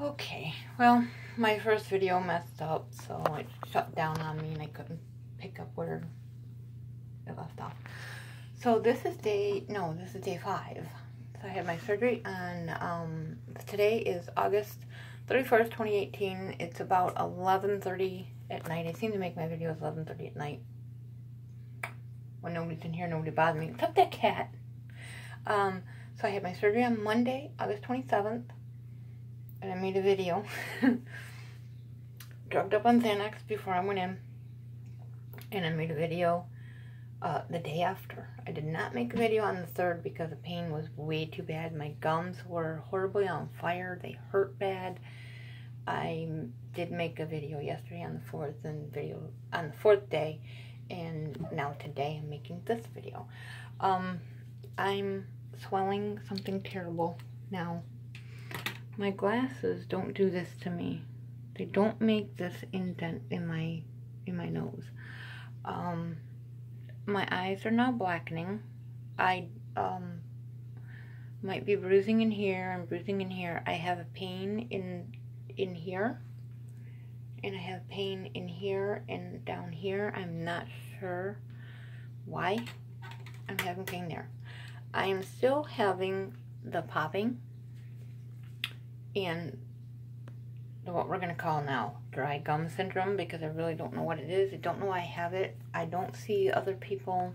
Okay, well, my first video messed up, so it shut down on me and I couldn't pick up where it left off. So this is day 5. So I had my surgery on, today is August 31st, 2018. It's about 11:30 at night. I seem to make my videos 11:30 at night. When nobody's in here, nobody bothers me, except that cat. So I had my surgery on Monday, August 27th. And I made a video. Drugged up on Xanax before I went in. And I made a video the day after. I did not make a video on the 3rd because the pain was way too bad. My gums were horribly on fire. They hurt bad. I did make a video yesterday on the 4th and video on the 4th day. And now today I'm making this video. I'm swelling something terrible now. My glasses don't do this to me. They don't make this indent in my nose. My eyes are now blackening. I might be bruising in here and bruising in here. I have a pain in here, and I have pain in here and down here. I'm not sure why I'm having pain there. I am still having the popping and what we're going to call now dry gum syndrome, because I really don't know what it is. I don't know I have it. I don't see other people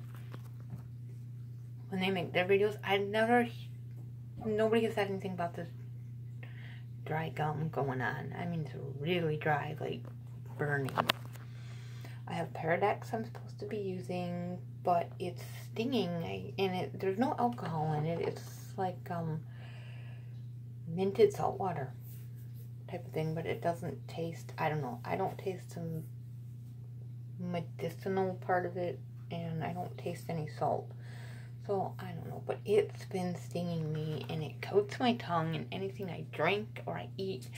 when they make their videos. Nobody has said anything about this dry gum going on. I mean, it's really dry, like burning. I have Paradex I'm supposed to be using, but it's stinging, and there's no alcohol in it. It's like minted salt water type of thing, but it doesn't taste, I don't know, I don't taste some medicinal part of it, and I don't taste any salt, so I don't know, but it's been stinging me, and it coats my tongue, and anything I drink or I eat,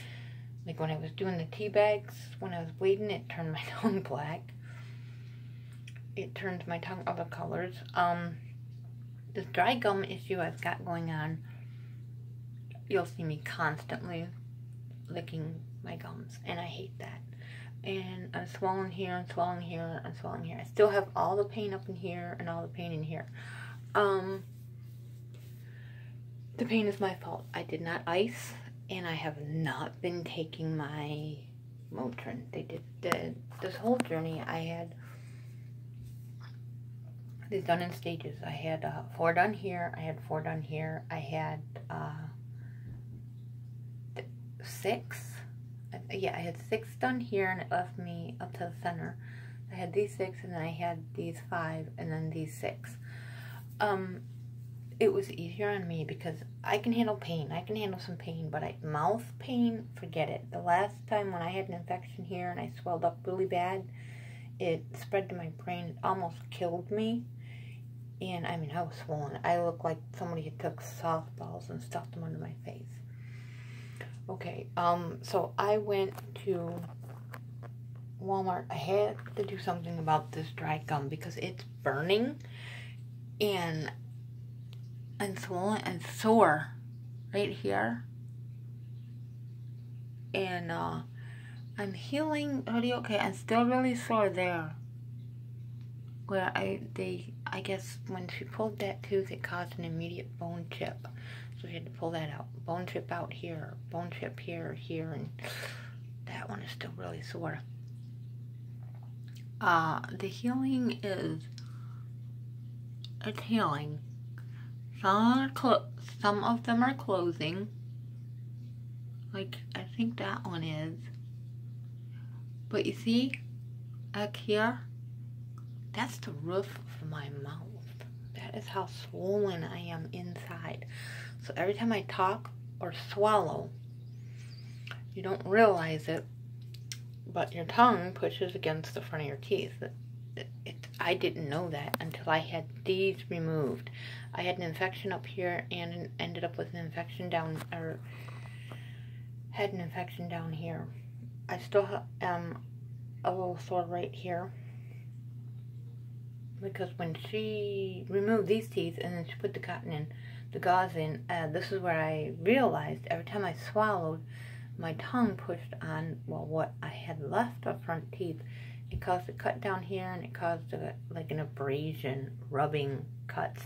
like when I was doing the tea bags, when I was bleeding, it turned my tongue black. It turns my tongue other colors. This dry gum issue I've got going on, you'll see me constantly licking my gums, and I hate that. And I'm swelling here, and swelling here, and swelling here. I still have all the pain up in here, and all the pain in here. The pain is my fault. I did not ice, and I have not been taking my Motrin. They did this whole journey. I had these done in stages. I had 4 done here. I had 4 done here. I had 6. Yeah, I had 6 done here, and it left me up to the center. I had these 6, and then I had these 5, and then these 6. It was easier on me because I can handle pain. I can handle some pain, but mouth pain, forget it. The last time when I had an infection here and I swelled up really bad, it spread to my brain. It almost killed me. And I mean, I was swollen. I looked like somebody had took softballs and stuffed them under my face. Okay, so I went to Walmart. I had to do something about this dry gum because it's burning and swollen and sore right here. And I'm healing really okay. I'm still really sore there. Where I guess when she pulled that tooth, it caused an immediate bone chip. So she had to pull that out. Bone chip out here, bone chip here, and that one is still really sore. The healing is, it's healing. Some of them are closing. Like, I think that one is. But you see, up here, that's the roof of my mouth. That is how swollen I am inside. So every time I talk or swallow, you don't realize it, but your tongue pushes against the front of your teeth. I didn't know that until I had these removed. I had an infection up here and ended up with an infection down, or had an infection down here. I still am a little sore right here, because when she removed these teeth and then she put the cotton in, the gauze in, this is where I realized every time I swallowed, my tongue pushed on, well, what I had left of front teeth. It caused a cut down here, and it caused like an abrasion, rubbing cuts.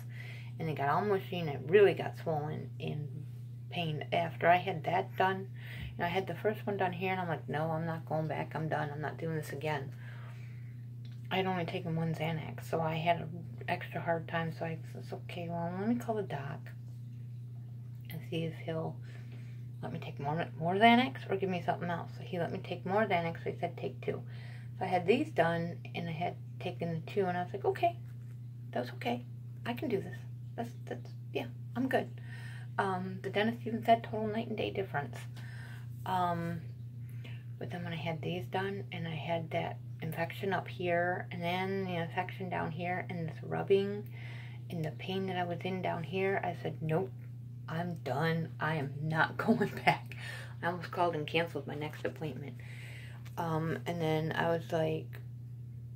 And it got all mushy, and it really got swollen and pain. After I had that done, and I had the first one done here, and I'm like, no, I'm not going back. I'm done. I'm not doing this again. I'd only taken one Xanax, so I had an extra hard time. So I said, okay, well, let me call the doc and see if he'll let me take more Xanax or give me something else. So he let me take more Xanax, so he said take 2. So I had these done, and I had taken the 2, and I was like, okay, that's okay. I can do this. That's yeah, I'm good. The dentist even said total night and day difference. But then when I had these done, and I had that infection up here, and then the infection down here, and this rubbing, and the pain that I was in down here, I said, nope, I'm done. I am not going back. I almost called and canceled my next appointment. And then I was like,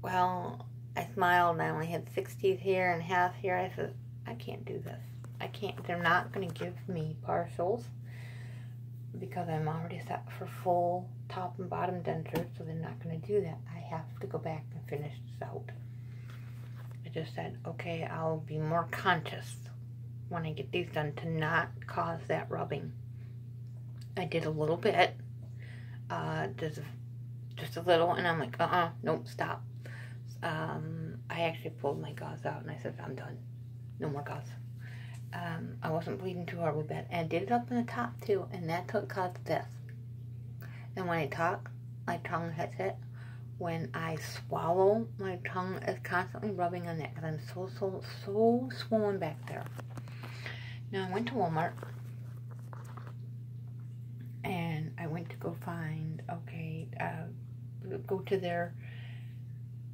well, I smiled, and I only had 6 teeth here and half here. I said, I can't do this. I can't. They're not going to give me partials because I'm already set for full top and bottom dentures, so they're not going to do that. I have to go back and finish this out. I just said, okay, I'll be more conscious when I get these done to not cause that rubbing. I did a little bit, just a little, and I'm like, nope, stop. I actually pulled my gauze out, and I said, I'm done. No more gauze. I wasn't bleeding too horribly bad. And I did it up in the top, too, and that's what caused this. And when I talk, my tongue hits it. When I swallow, my tongue is constantly rubbing on that because I'm so swollen back there. Now, I went to Walmart, and I went to go find, go to their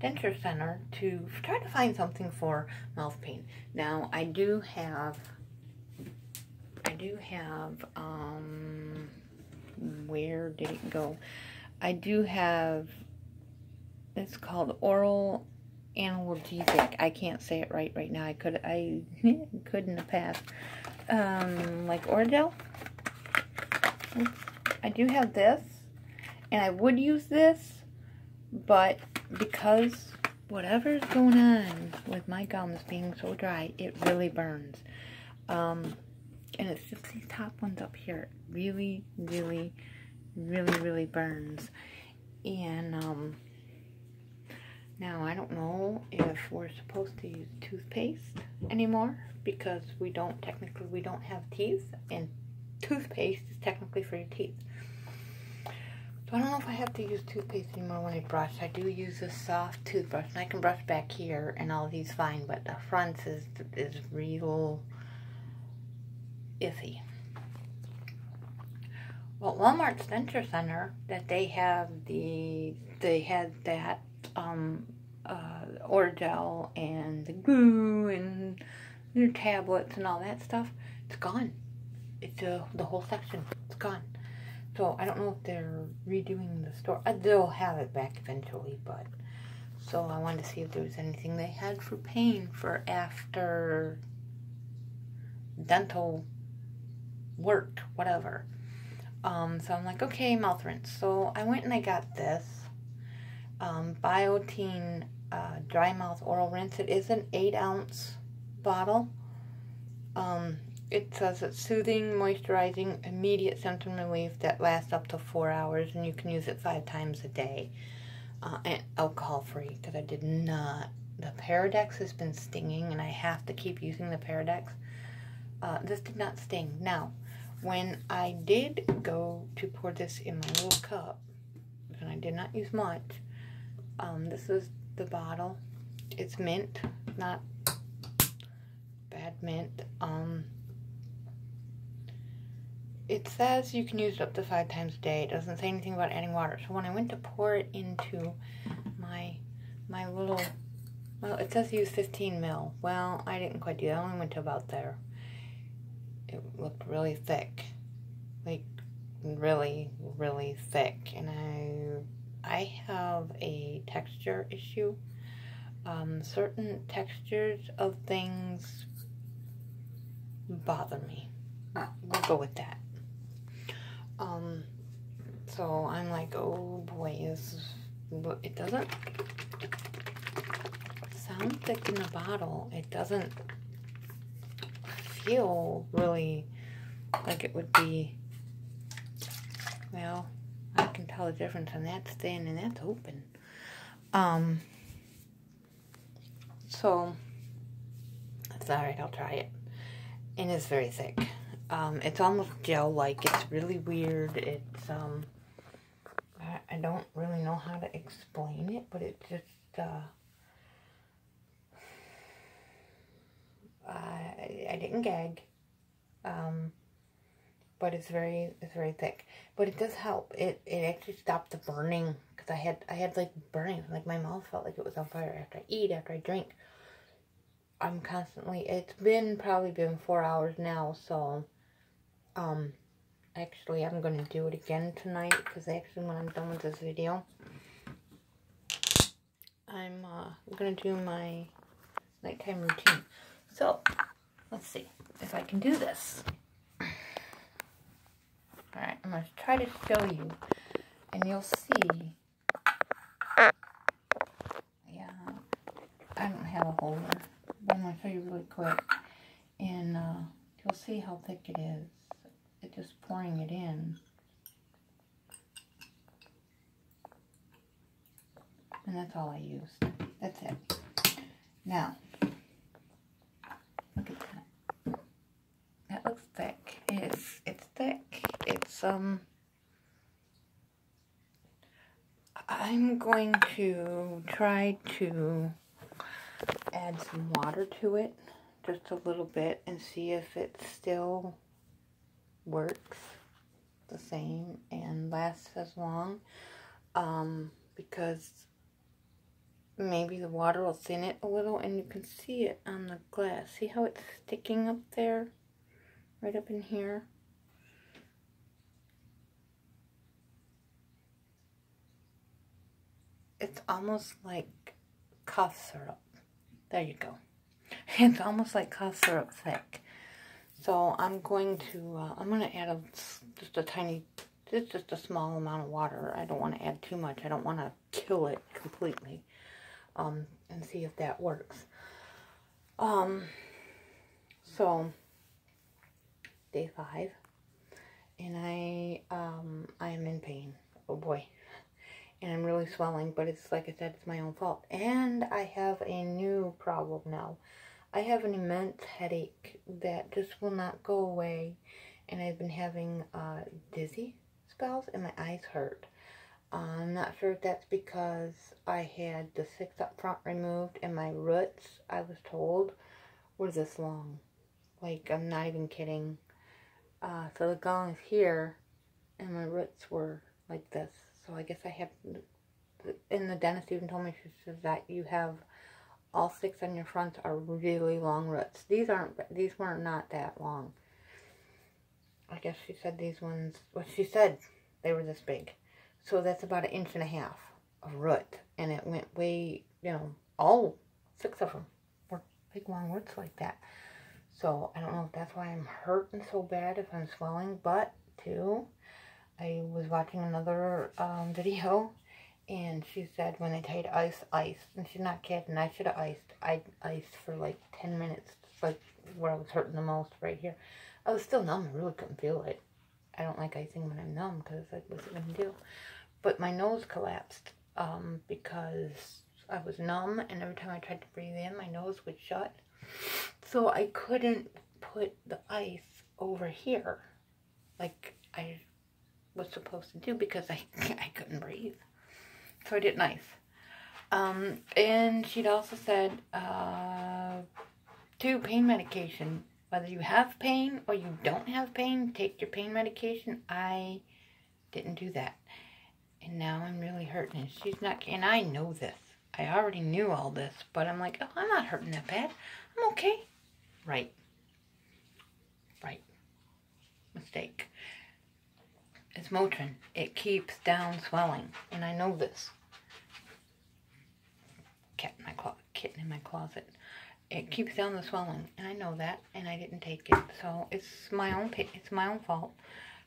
denture center to try to find something for mouth pain. Now, I do have, where did it go? I do have, it's called oral analgesic. I can't say it right now. I could in the past. Like Orajel. I do have this, and I would use this, but because whatever's going on with my gums being so dry, it really burns. And it's just these top ones up here. It really burns. And now I don't know if we're supposed to use toothpaste anymore because we don't have teeth, and toothpaste is technically for your teeth. So I don't know if I have to use toothpaste anymore when I brush. I do use a soft toothbrush, and I can brush back here and all these fine, but the front is real iffy. Well, Walmart's Denture Center, that they had that Orajel and the glue and their tablets and all that stuff. It's gone. It's the whole section. It's gone. So I don't know if they're redoing the store. They'll have it back eventually, but so I wanted to see if there was anything they had for pain for after dental work, whatever. So I'm like, okay, mouth rinse. So I went and I got this Biotene dry mouth oral rinse. It is an 8-ounce bottle. It says it's soothing, moisturizing, immediate symptom relief that lasts up to 4 hours, and you can use it 5 times a day. And alcohol-free, because I did not. The Paradex has been stinging, and I have to keep using the Paradex. This did not sting. Now, when I did go to pour this in my little cup, and I did not use much, this is the bottle. It's mint, not bad mint. It says you can use it up to 5 times a day. It doesn't say anything about adding water. So when I went to pour it into my little, well, it says use 15 ml. Well, I didn't quite do that. I only went to about there. It looked really thick, like really thick, and I have a texture issue. Certain textures of things bother me. We'll go with that. So I'm like, oh boy, it doesn't sound thick in the bottle. It doesn't feel really like it would be, well, I can tell the difference, and that's thin and that's open. So it's alright, I'll try it. And it's very thick. It's almost gel-like. It's really weird. It's, I don't really know how to explain it, but it just, I didn't gag. But it's very thick. But it does help. It actually stopped the burning, because I had like burning, like my mouth felt like it was on fire after I eat, after I drink. I'm constantly, it's probably been 4 hours now, so, actually I'm going to do it again tonight, because actually when I'm done with this video, I'm going to do my nighttime routine. So, let's see if I can do this. Alright, I'm going to try to show you, and you'll see. Yeah, I don't have a holder, but I'm going to show you really quick, and you'll see how thick it is. It's just pouring it in. And that's all I used. That's it. Now, look at that. That looks thick. It's thick. It's, I'm going to try to add some water to it, just a little bit, and see if it still works the same and lasts as long, because maybe the water will thin it a little, and you can see it on the glass. See how it's sticking up there, right up in here? It's almost like cough syrup. There you go. It's almost like cough syrup thick. So I'm going to add just a small amount of water. I don't want to add too much. I don't want to kill it completely. And see if that works. So day 5, and I am in pain. Oh boy. And I'm really swelling, but it's like I said, it's my own fault. And I have a new problem now. I have an immense headache that just will not go away, and I've been having dizzy spells, and my eyes hurt. I'm not sure if that's because I had the 6 up front removed, and my roots, I was told, were this long. Like, I'm not even kidding. So the gong is here, and my roots were like this. So I guess I have, and the dentist even told me, she says that you have all 6 on your fronts are really long roots. These were not that long. I guess she said these ones, well, she said they were this big. So that's about 1.5 inches of root. And it went way, all 6 of them were big long roots like that. So I don't know if that's why I'm hurting so bad, if I'm swelling. But, too, I was watching another video, and she said when they tell you to ice. And she's not kidding. I should have iced. I iced for like 10 minutes. It's like where I was hurting the most, right here. I was still numb. I really couldn't feel it. I don't like icing when I'm numb, because like, what's it going to do? But my nose collapsed because I was numb, and every time I tried to breathe in, my nose would shut. So I couldn't put the ice over here like I was supposed to do, because I couldn't breathe. So I didn't ice. And she'd also said, 2, pain medication. Whether you have pain or you don't have pain, take your pain medication. I didn't do that. And now I'm really hurting. And she's not, and I know this. I already knew all this, but I'm like, oh, I'm not hurting that bad. I'm okay. Right. Mistake. It's Motrin. It keeps down swelling, and I know this. Kitten in my closet. It keeps down the swelling, and I know that, and I didn't take it. So it's my own fault.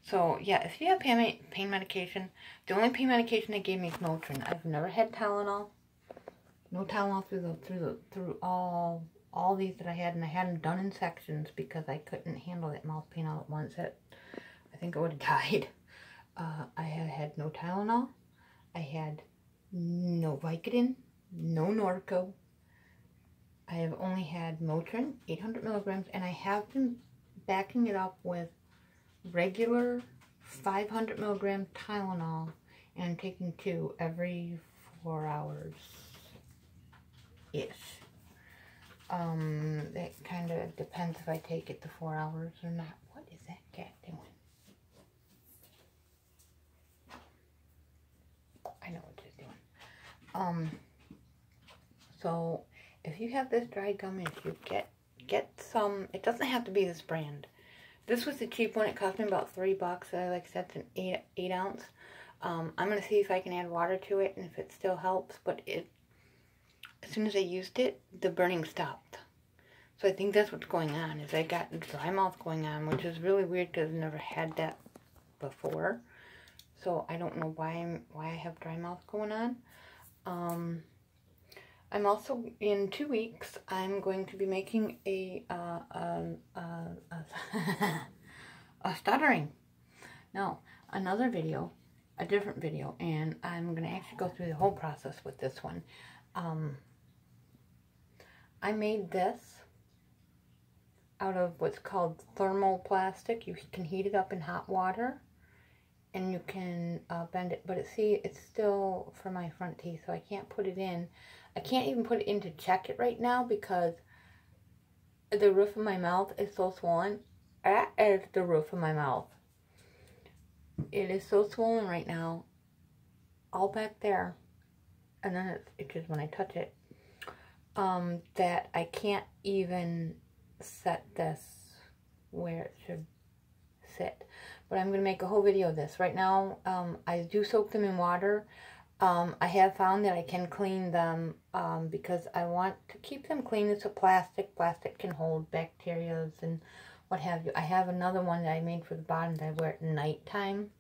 So, yeah, if you have pain medication, the only pain medication they gave me is Motrin. I've never had Tylenol. No Tylenol through all these that I had, and I had them done in sections because I couldn't handle that mouth pain all at once. I think I would have died. I have had no Tylenol. I had no Vicodin, no Norco. I have only had Motrin, 800 milligrams, and I have been backing it up with regular 500 milligram Tylenol, and I'm taking 2 every 4 hours ish. That kind of depends if I take it the 4 hours or not. What is that cat doing? I know what she's doing. So if you have this dry gum issue, get some. It doesn't have to be this brand. This was the cheap one. It cost me about $3. Like I said, it's an 8 ounce. I'm going to see if I can add water to it and if it still helps. But as soon as I used it, the burning stopped. So I think that's what's going on, is I got dry mouth going on, which is really weird because I've never had that before. So I don't know why I have dry mouth going on. I'm also, in 2 weeks, I'm going to be making a stuttering. No, another video, a different video, and I'm going to actually go through the whole process with this one. I made this out of what's called thermoplastic. You can heat it up in hot water, and you can bend it, but it's still for my front teeth, so I can't put it in. I can't even put it in to check it right now because the roof of my mouth is so swollen. That is the roof of my mouth. It is so swollen right now, all back there, and then it itches when I touch it, that I can't even set this where it should sit. But I'm going to make a whole video of this. Right now, I do soak them in water. I have found that I can clean them because I want to keep them clean. It's a plastic. Plastic can hold bacteria and what have you. I have another one that I made for the bottom that I wear at nighttime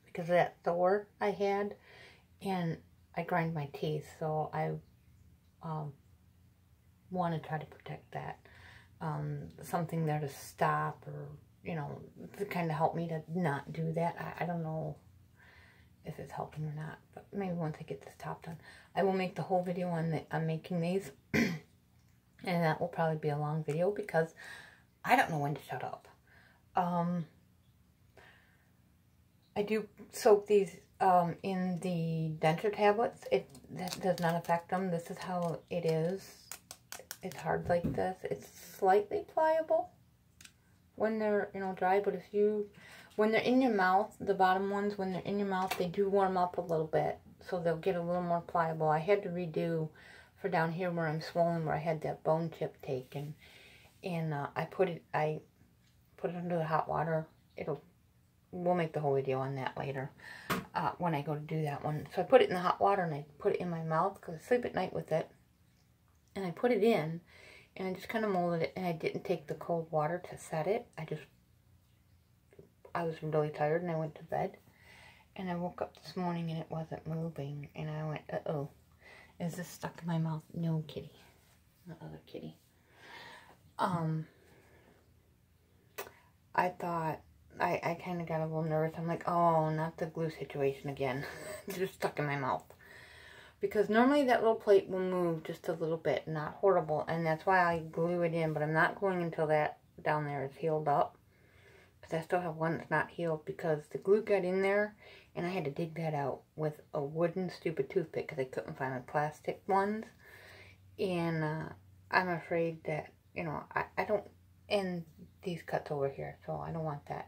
because of that sore I had. And I grind my teeth, so I want to try to protect that. Something there to stop, or, you know, to kind of help me to not do that. I don't know if it's helping or not, but maybe once I get this top done, I will make the whole video on making these, and that will probably be a long video because I don't know when to shut up. I do soak these in the denture tablets. That does not affect them. This is how it is. It's hard like this. It's slightly pliable when they're, you know, dry, but when they're in your mouth, the bottom ones, when they're in your mouth, they do warm up a little bit, so they'll get a little more pliable. I had to redo for down here where I'm swollen, where I had that bone chip taken, and I put it under the hot water. We'll make the whole video on that later when I go to do that one. So I put it in the hot water and I put it in my mouth because I sleep at night with it. And I put it in, and I just kind of molded it, and I didn't take the cold water to set it. I was really tired, and I went to bed. And I woke up this morning, and it wasn't moving. And I went, uh-oh, is this stuck in my mouth? No, kitty. The other kitty. I thought, I kind of got a little nervous. I'm like, oh, not the glue situation again. It's just stuck in my mouth. Because normally that little plate will move just a little bit, not horrible, and that's why I glue it in, but I'm not gluing until that down there is healed up. Because I still have one that's not healed because the glue got in there, and I had to dig that out with a wooden stupid toothpick because I couldn't find my plastic ones. And I'm afraid that, you know, I don't end these cuts over here, so I don't want that.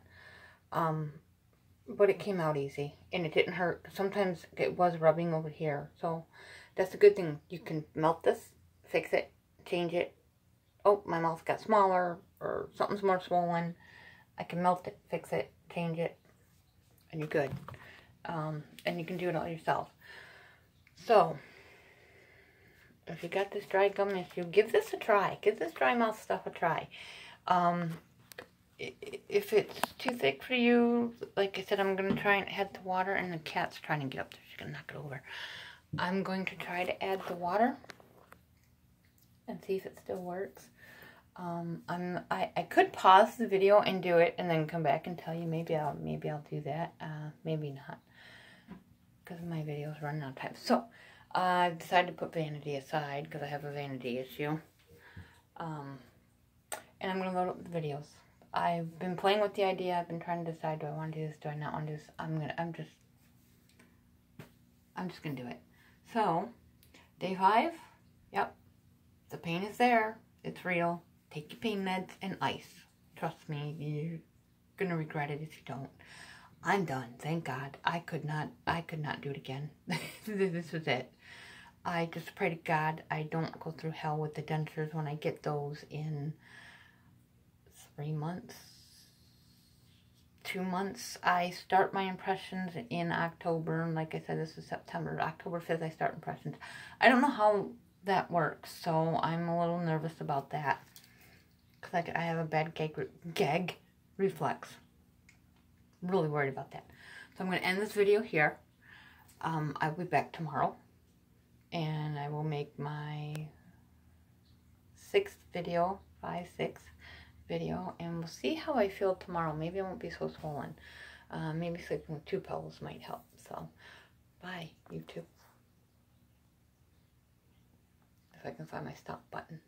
But it came out easy, and it didn't hurt. Sometimes it was rubbing over here, so that's a good thing. You can melt this, fix it, change it. Oh, my mouth got smaller, or something's more swollen. I can melt it, fix it, change it, and you're good. And you can do it all yourself. So, if you got this dry gum issue, give this a try. Give this dry mouth stuff a try. if it's too thick for you, like I said, I'm going to try and add the water, and the cat's trying to get up there. She's going to knock it over. I'm going to try to add the water and see if it still works. I could pause the video and do it and then come back and tell you. Maybe I'll do that. Maybe not, because my video's running out of time. So I decided to put vanity aside because I have a vanity issue. And I'm gonna load up the videos. I've been playing with the idea. I've been trying to decide, do I want to do this? Do I not want to do this? I'm just gonna do it. So day 5. Yep, the pain is there. It's real. Take your pain meds and ice. Trust me, you're gonna regret it if you don't. I'm done. Thank God. I could not do it again. This was it. I just pray to God I don't go through hell with the dentures when I get those in 3 months, 2 months. I start my impressions in October. And like I said, this is September. October 5th, I start impressions. I don't know how that works, so I'm a little nervous about that. Because I have a bad gag reflex. I'm really worried about that. So I'm going to end this video here. I'll be back tomorrow. And I will make my 6th video, 5-6 video. And we'll see how I feel tomorrow. Maybe I won't be so swollen. Maybe sleeping with 2 pillows might help. So, bye, YouTube. If I can find my stop button.